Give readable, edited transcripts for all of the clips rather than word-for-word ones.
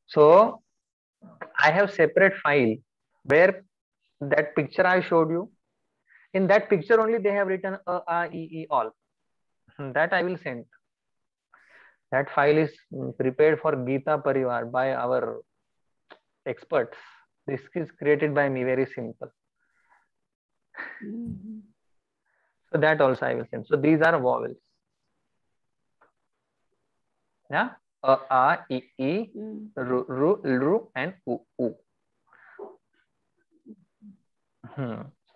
So I have separate file where that picture I showed you. In that picture only they have written e all. That I will send. That file is prepared for Gita Parivar by our experts. This is created by me, very simple. So that also I will send. So these are vowels. Yeah, a, e, ru, and u.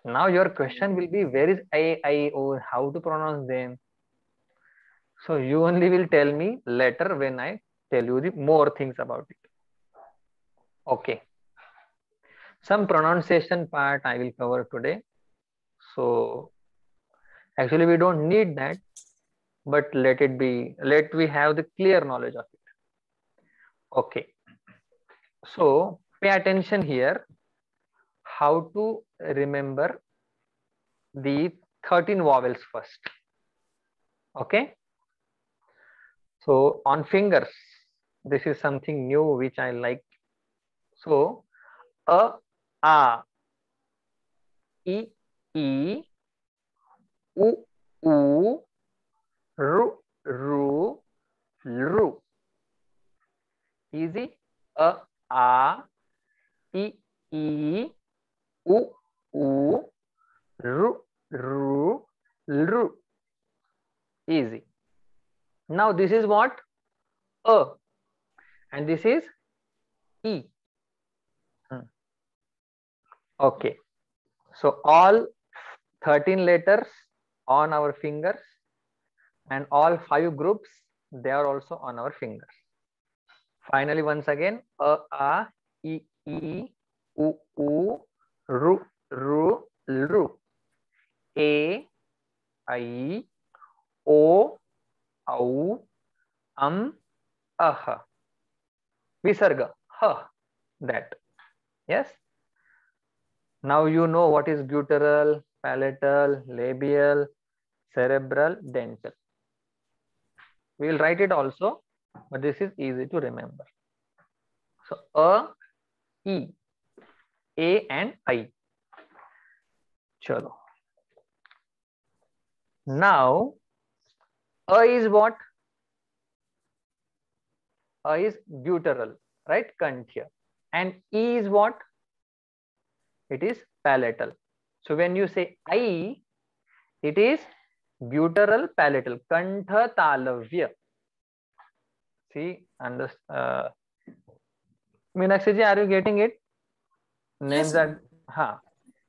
Now your question will be, where is I, O? How to pronounce them? So you only will tell me later when I tell you the more things about it. Okay. Some pronunciation part I will cover today. So actually we don't need that, but let it be. Let we have the clear knowledge of it. Okay. So pay attention here. How to remember the 13 vowels first. Okay. So on fingers, this is something new which I like. So a, e, u, ru, lu. Easy. A, e, u, ru, lu. Easy. Now this is what? A. And this is E. Okay. So all 13 letters on our fingers, and all 5 groups, they are also on our fingers. Finally, once again, a, e, u, ru, lu. A, I, o, au, ah. Visarga, ha, that. Yes. Now you know what is guttural, palatal, labial, cerebral, dental. We will write it also, but this is easy to remember. So a, e, a and I. Chalo. Now a is what? A is guttural, right? Kanthya. And e is what? It is palatal. So when you say I, it is guttural palatal. Kantha talavya. See, Meenakshi ji, are you getting it? Names Yes, are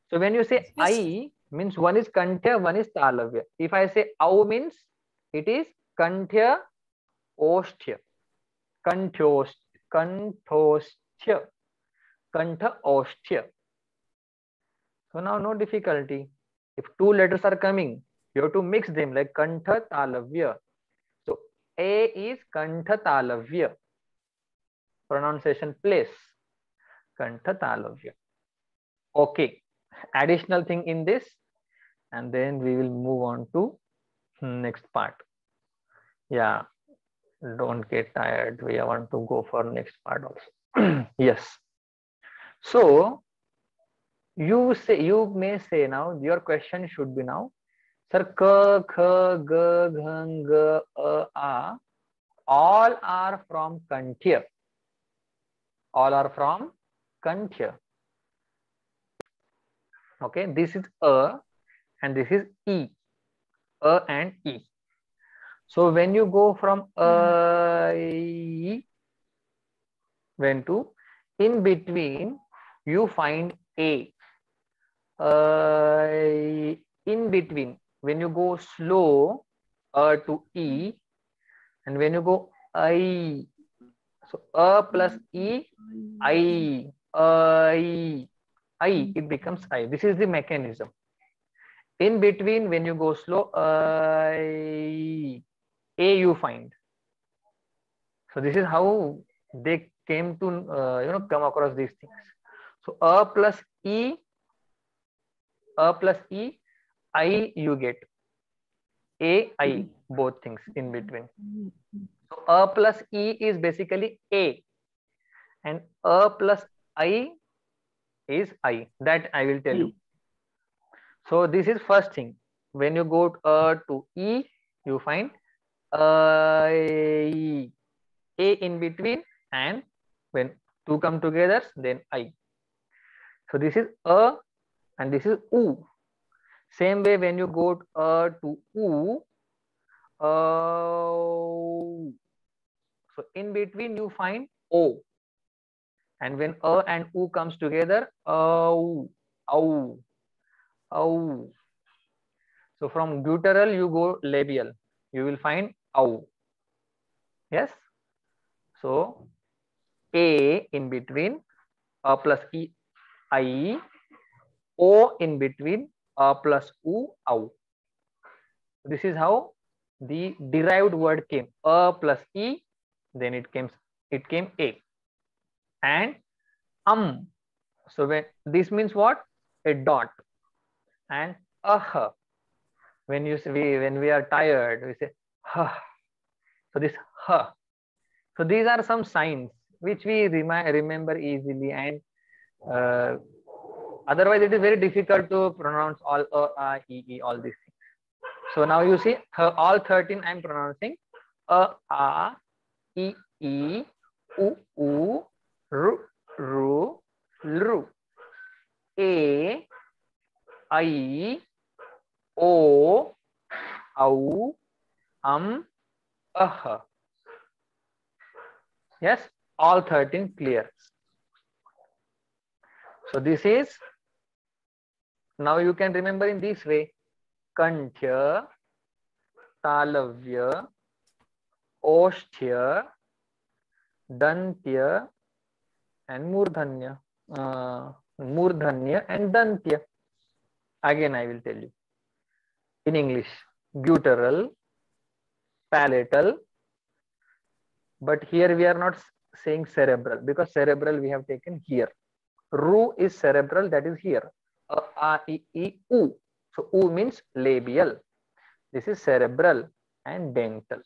So when you say yes. I, means one is Kanthya, one is Talavya. If I say Au, means it is Kanthya Osthya. Kanthosthya. Kantha Osthya. So now no difficulty. If 2 letters are coming, you have to mix them like Kantha Talavya. So A is Kantha Talavya. Pronunciation place. Kantha Talavya. Okay. Additional thing in this, and then we will move on to next part. Yeah, don't get tired. We want to go for next part also. Yes. So you may say now, your question should be now, sir, ka, kha, ga, ghang, ga, a, all are from Kanthya. All are from Kanthya. Okay, this is a and this is e. A and e. So when you go from when to, in between you find a. In between, when you go slow to e, and when you go I, so a plus e, I, it becomes I. This is the mechanism. In between, when you go slow, a you find. So this is how they came to come across these things. So a plus e, I you get. A, I, both things in between. So a plus e is basically a, and a plus I is I. That I will tell you. So this is first thing. When you go to E, you find I, A in between, and when two come together, then I. So this is a and this is U. Same way when you go to U, so in between you find O. And when a and U comes together, au, au, au. So from guttural you go labial, you will find au. Yes. So A in between, a plus E, I, O in between, a plus U, au. This is how the derived word came. A plus E, then it came A. And so when this means what? A dot. And when you say, when we are tired, we say ha. So this ha. So these are some signs which we remember easily, and otherwise it is very difficult to pronounce all e, all these things. So now you see all 13 I am pronouncing a, e, u, ru, lru, a, I, o, au, Yes, all 13 clear. So this is, now you can remember in this way: Kanthya, Talavya, Osthya, Dantya, and Murdhanya. Murdhanya and Dantya. Again, I will tell you in English: guttural, palatal, but here we are not saying cerebral, because cerebral we have taken here. Ru is cerebral, that is here. A, I, U. So U means labial. This is cerebral and dental.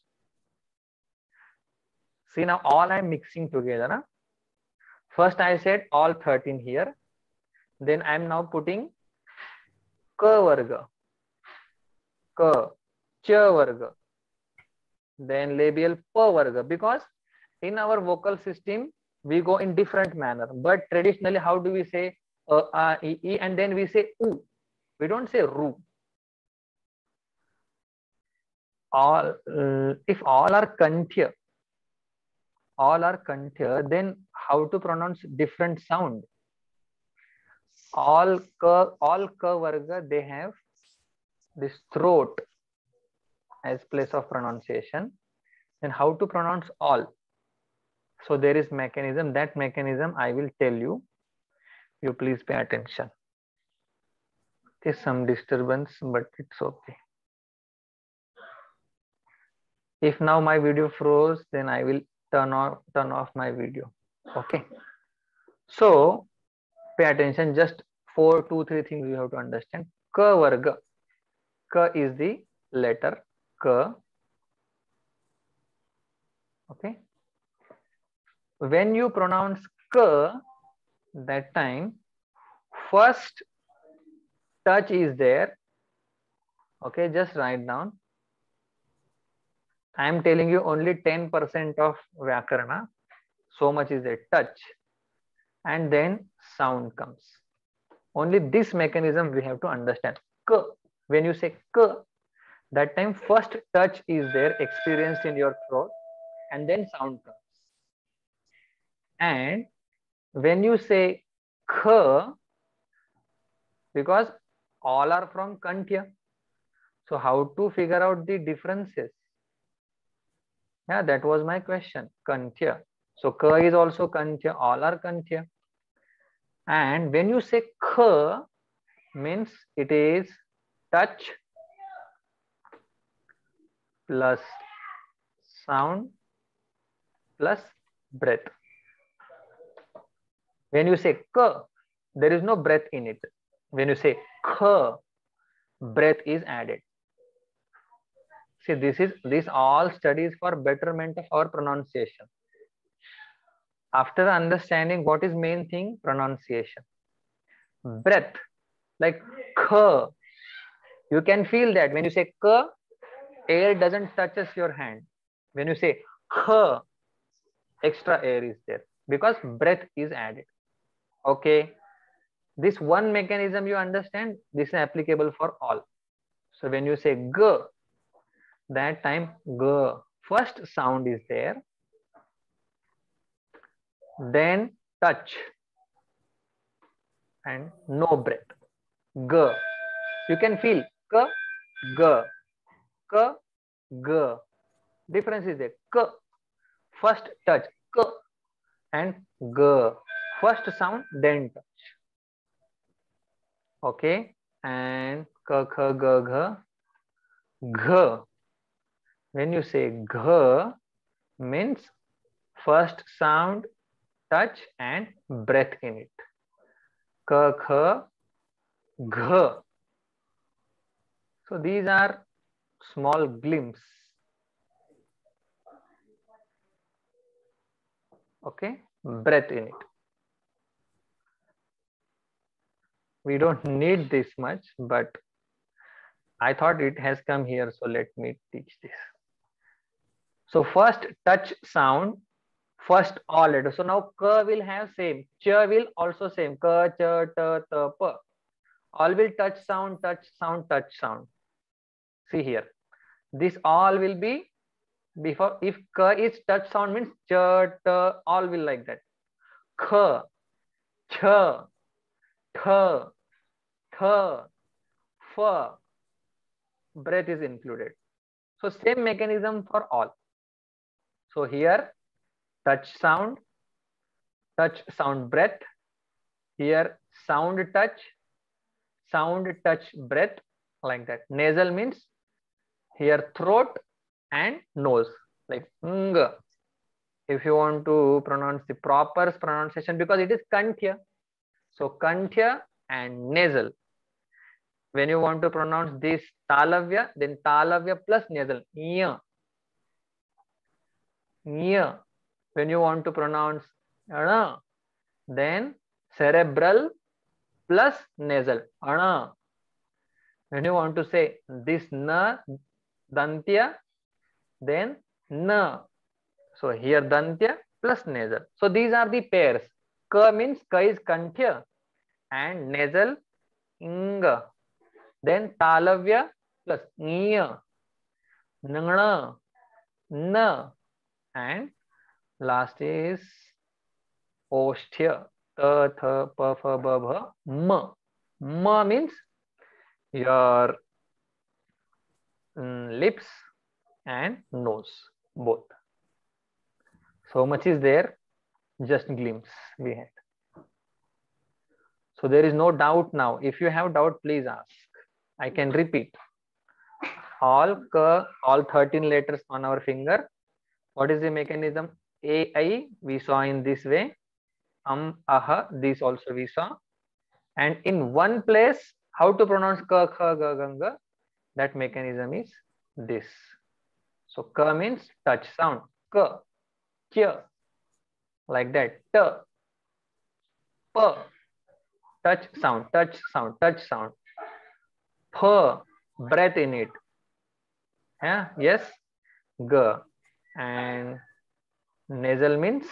See, now all I am mixing together. Huh? First I said all 13 here. Then I am now putting Ka varga, Ka, Cha varga, then labial Pa varga, because in our vocal system we go in different manner. But traditionally, how do we say A, I, and then we say U? We don't say Ru. All if all are Kanthya, then how to pronounce different sound? All ka varga, they have this throat as place of pronunciation. Then how to pronounce all? So there is mechanism. That mechanism I will tell you. You please pay attention. There's some disturbance, but it's okay. If now my video froze, then I will turn off my video. Okay. So pay attention. Just 4, 2, 3 things you have to understand. Ka varga. Ka is the letter Ka. Okay. When you pronounce Ka, that time first touch is there. Okay, just write down. I am telling you only 10% of Vyakarana. So much is a touch. And then sound comes. Only this mechanism we have to understand. Ka. When you say Ka, that time first touch is there, experienced in your throat, and then sound comes. And when you say Kha, because all are from Kanthya, so how to figure out the differences? Yeah, that was my question. Kanthya. So Ka is also Kanthya, all are Kanthya. And when you say Kha, means it is touch plus sound plus breath. When you say Ka, there is no breath in it. When you say Kha, breath is added. See, this all studies for betterment of our pronunciation. After understanding what is main thing, pronunciation. Breath, like k. You can feel that when you say k, air doesn't touches your hand. When you say k, extra air is there because breath is added. Okay, this one mechanism you understand, this is applicable for all. So when you say g, that time g, first sound is there, then touch and no breath. G, you can feel k, g, k, g. Difference is there. K, first touch, k, and g, first sound, then touch. Okay, and k, k, g, g, g. When you say g, means first sound, touch and breath in it. K, k, g. So these are small glimpse. Okay, breath in it. We don't need this much, but I thought it has come here, so let me teach this. So first touch sound, first all letters. So now k will have same, ch will also same, k, ch, t, t, p. All will touch sound, touch sound, touch sound. See here, this all will be before. If k is touch sound means ch, t, all will like that. K, ch, th, th, f, breath is included. So same mechanism for all. So here touch sound breath. Here sound touch breath, like that. Nasal means here throat and nose, like ng. If you want to pronounce the proper pronunciation, because it is kanthya, so kanthya and nasal. When you want to pronounce this talavya, then talavya plus nasal, nya, nya. When you want to pronounce ana, then cerebral plus nasal, ana. When you want to say this na, dantya, then na. So here dantya plus nasal. So these are the pairs. Ka means ka is kanthya and nasal ing. Then talavya plus nya, nangna, na, and last is osthya, ta, tha, pa, pha, ba, bha, ma. Ma means your lips and nose, both. So much is there, just glimpse we had. So there is no doubt now. If you have doubt, please ask. I can repeat. All 13 letters on our finger. What is the mechanism? A, I, we saw in this way. Aha, this also we saw. And in one place, how to pronounce ka, kha, ga, ganga? That mechanism is this. So ka means touch sound. Ka, kya, like that. Ta, pa, touch sound, touch sound, touch sound. Pha, breath in it. Yeah, yes. G, and nasal means,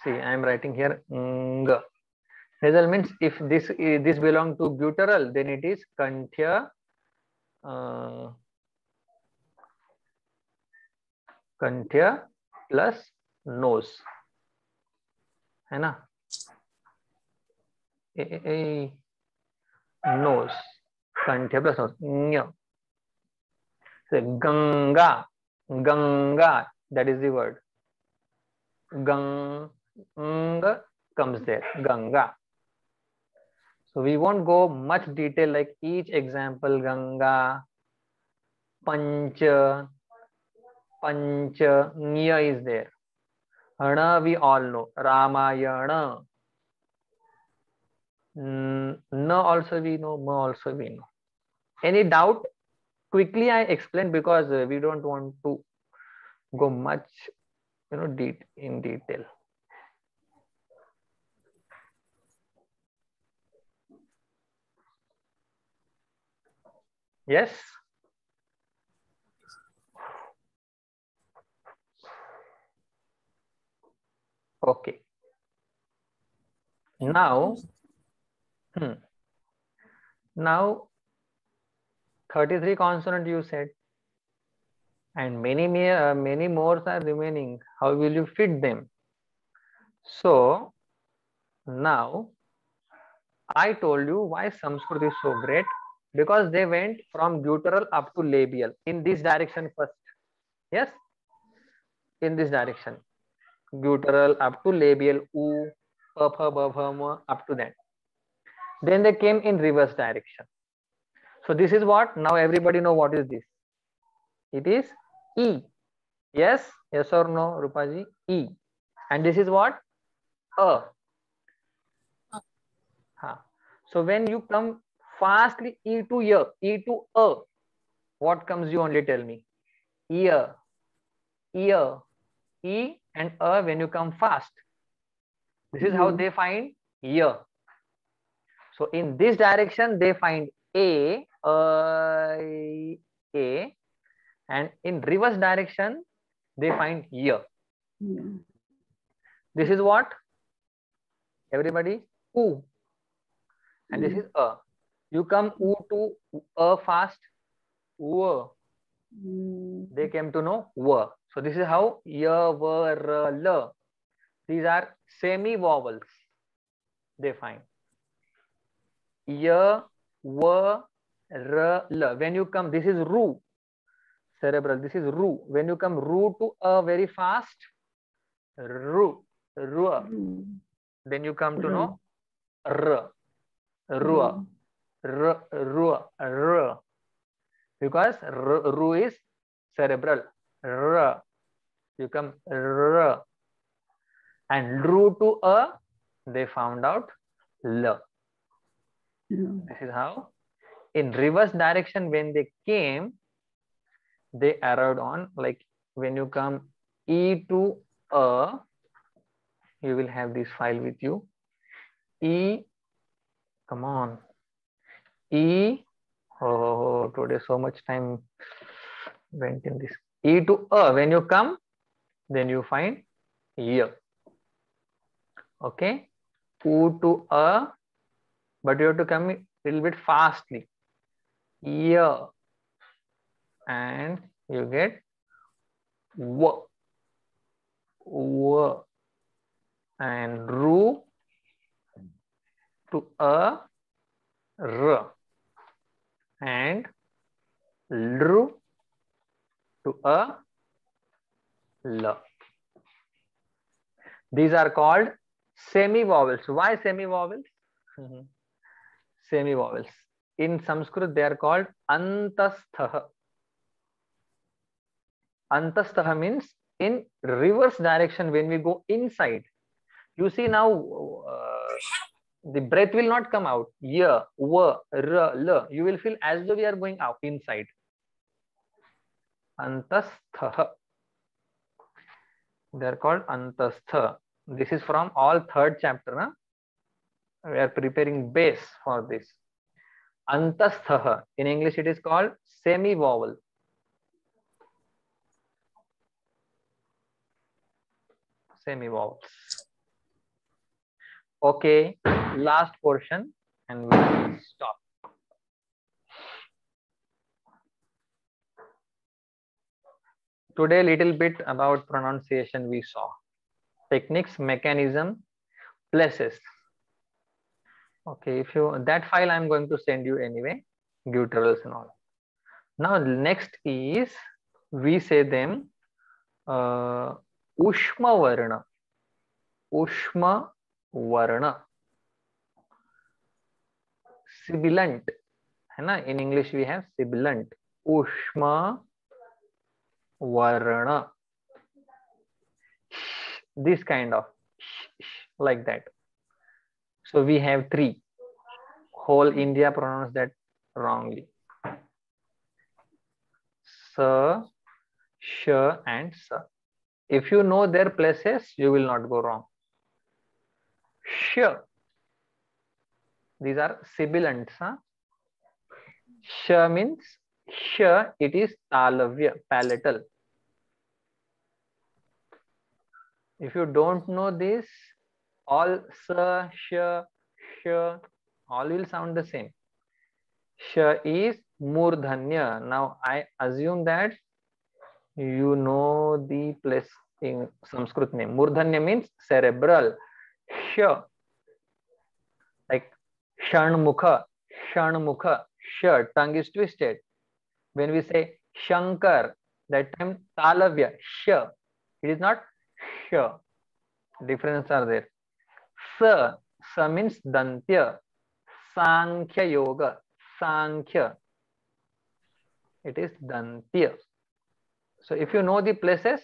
see, I am writing here ng. Nasal means if this belong to guttural, then it is kanthya, kanthya plus nose, है ना? Nose, kanthya plus nose. So ganga, ganga, that is the word. Gang comes there, ganga. So we won't go much detail like each example. Ganga, pancha, pancha, nya is there. Hana we all know. Ramayana. Na also we know. Ma also we know. Any doubt? Quickly I explain because we don't want to go much in detail. Yes. Okay. Now, now 33 consonant you said, and many more are remaining. How will you fit them? So now I told you why Sanskrit is so great, because they went from guttural up to labial in this direction first. Yes, in this direction, guttural up to labial u, pa, pha, ba, bha, ma, up to that. Then they came in reverse direction. So this is what now everybody know what is this. It is E. Yes, yes or no, Rupaji? E. And this is what? A. So when you come fastly E to E to A, what comes? You only tell me. Ear, ear, E and A when you come fast. This is how they find ear. So in this direction they find A, and in reverse direction they find ear. This is what? Everybody? U. And this is A. You come U to A fast, U. They came to know W. So this is how Y, W, R, L. These are semi-vowels they find. Y, W, R, L. When you come, this is Ru. Cerebral, this is Ru. When you come Ru to A very fast, Ru, Ru. Then you come to know R, Ru, R, Ru, R. Because Ru is cerebral. R. You come R. And Ru to A, they found out L. This is how. In reverse direction, when they came, they arrived on, like when you come E to A, you will have this file with you. E, come on. E, oh, today so much time went in this. E to A, when you come, then you find ear. Okay. U to A, but you have to come a little bit fastly. Ear. And you get W. W. And Ru to A, R. And Lru to A, L. These are called semi-vowels. Why semi-vowels? Semi-vowels. In Sanskrit, they are called antastha. Antastha means in reverse direction when we go inside. You see now, the breath will not come out. Ya, wa, ra, la. You will feel as though we are going out inside. Antastha. They are called antastha. This is from all third chapter. Huh? We are preparing base for this. Antastha. In English, it is called semi-vowel. Semi-vowels. Okay, last portion and we will stop. Today, little bit about pronunciation we saw. Techniques, mechanism, places. Okay, if you that file I'm going to send you anyway, gutturals and all. Now next is we say them Ushma Varna. Ushma Varna. Sibilant. है ना? In English we have sibilant. Ushma Varna. This kind of like that. So we have three. Whole India pronounced that wrongly. Sa, Sh and Sa. if you know their places, you will not go wrong. Sh. These are sibilants. Huh? Sh means sh, it is talavya, palatal. If you don't know this, all sa, sh, sh, all will sound the same. Sh is murdhanya. Now I assume that you know the place in Sanskrit name. Murdhanya means cerebral. Sh, like shanmukha, shanmukha. Sh, tongue is twisted. When we say Shankar, that time talavya, sh, it is not sh. Difference are there. Sa, sa means dantya. Sankhya yoga, sankhya, it is dantya. So if you know the places,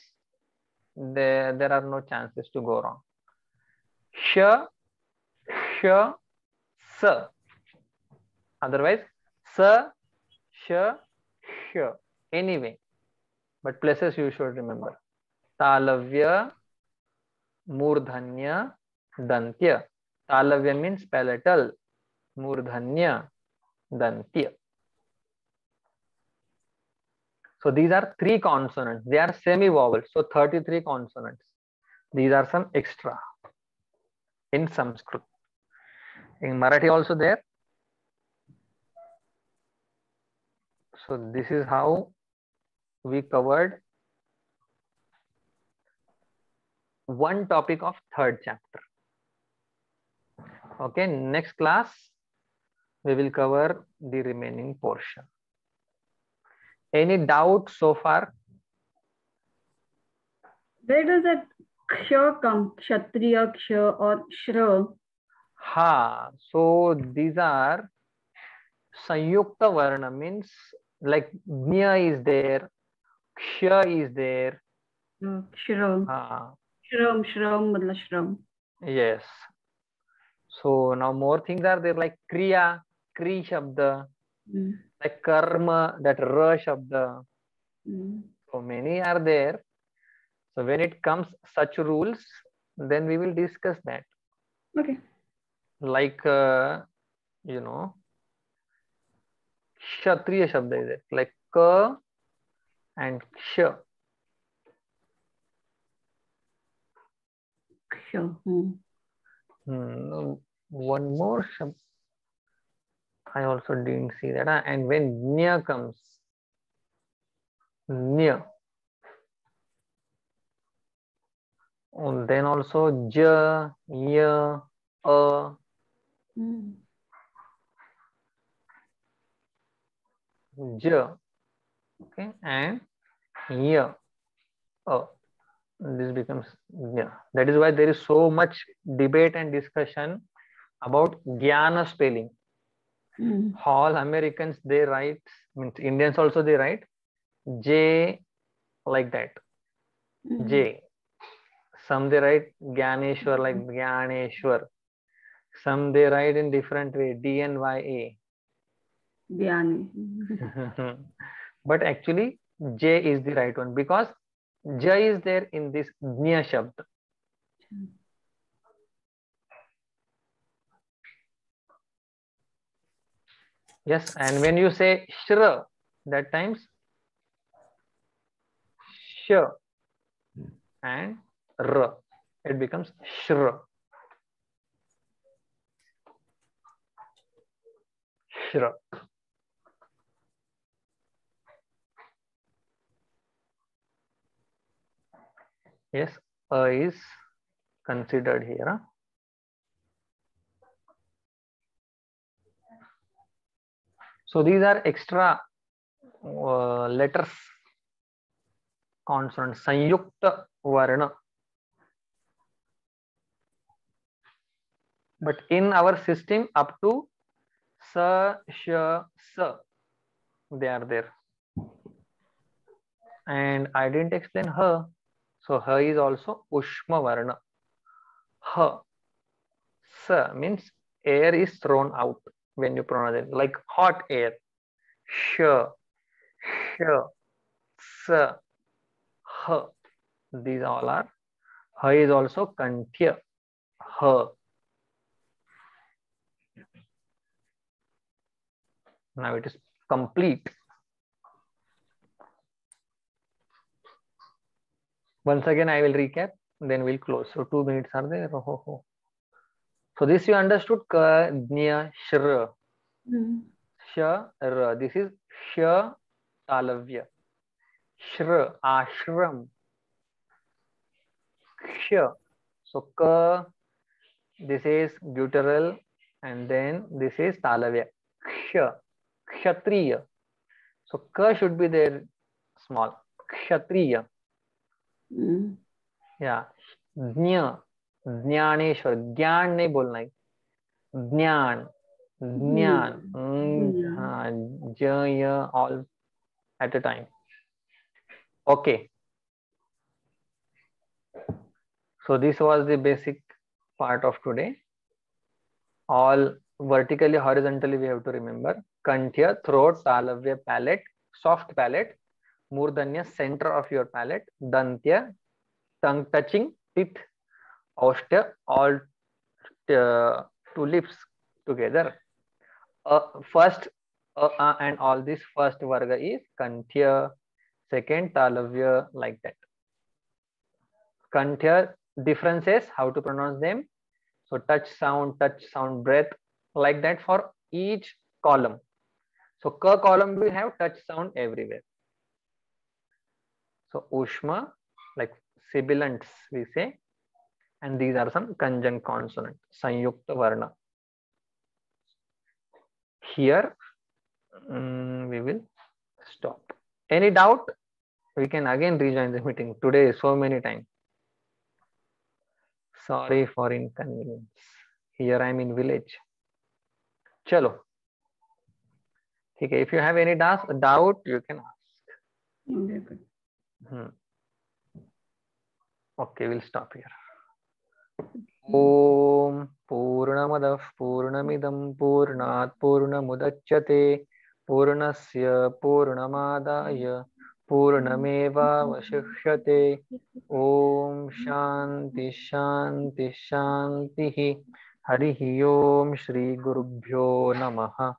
there are no chances to go wrong. Sh, sh, sa. Otherwise, sa, sh, sh. Anyway, but places you should remember. Talavya, murdhanya, dantya. Talavya means palatal. Murdhanya, dantya. So these are 3 consonants. They are semi-vowels. So 33 consonants. These are some extra in Sanskrit. In Marathi also there. So this is how we covered one topic of 3rd chapter. Okay, next class we will cover the remaining portion. Any doubt so far? Where does that ksha come? Kshatriya, ksha or shra? Ha, so these are Sanyukta Varna, means like Nya is there, Ksha is there. Shram. Ha. Shram, matla shram. Yes. So now more things are there like Kriya, Kri Shabda, like Karma, that Ra Shabda. So many are there. So when it comes such rules, then we will discuss that. Okay. Like, you know, Kshatriya Shabda is there, like Ka and Ksha. Ksha. One more Shabda. I also didn't see that. And when Nya comes, Nya. And then also Ja, Ya, A. Ja. Okay, and Ya, A. This becomes Ya. That is why there is so much debate and discussion about Jnana spelling. All Americans, they write, means Indians also they write J like that. J. Some they write Gyaneshwar like Gyaneshwar. Some they write in different way, DNYA. But actually J is the right one because J is there in this Nya Shabd. Yes, and when you say Shra, that times Sh and R, it becomes Shra. Shra. Yes, A is considered here. Huh? So these are extra letters, consonants, Sanyukta Varna. But in our system, up to Sa, Sh, Sa, they are there. And I didn't explain Ha. So Ha is also Ushma Varna. Ha. Sa means air is thrown out when you pronounce it, like hot air. Sh, Sh, Sa, Ha. These all are. Ha is also kanthya. Ha. Now it is complete. Once again, I will recap, then we'll close. So 2 minutes are there. Oh. So this you understood. Ka, Dnya, Shra. Shra. This is Sh, Talavya. Shra, ashram. Ksha. So Ka, this is guttural, and then this is Talavya. Ksha. Kshatriya. So Ka should be there small. Kshatriya. Yeah. Dnya. Dnyaneshwar. ज्ञान नहीं बोलना है. ज्ञान. ज्ञान. हाँ. j, all at a time. Okay. So this was the basic part of today. All vertically, horizontally we have to remember. Kanthya, throat, talavya, palate, soft palate. Murdanya, center of your palate. Dantya, tongue touching, teeth. Aushtya, all two lips together. First and all this first varga is Kanthya, second Talavya, like that. Kanthya differences, how to pronounce them. So touch sound, breath, like that for each column. So Ka column we have touch sound everywhere. So Ushma, like sibilants we say, and these are some conjunct consonant, Sanyukta Varna. Here we will stop. Any doubt? We can again rejoin the meeting today so many times. Sorry for inconvenience. Here I am in village. Chalo. Okay, if you have any doubt, you can ask. Okay, we'll stop here. Om Purnamadah Purnamidam Purnat Purnamudachyate Purnasya Purnamadaya Purnameva Vashishyate. Om Shanti Shanti Shanti. Harihi Om Shri Gurubhyo Namaha.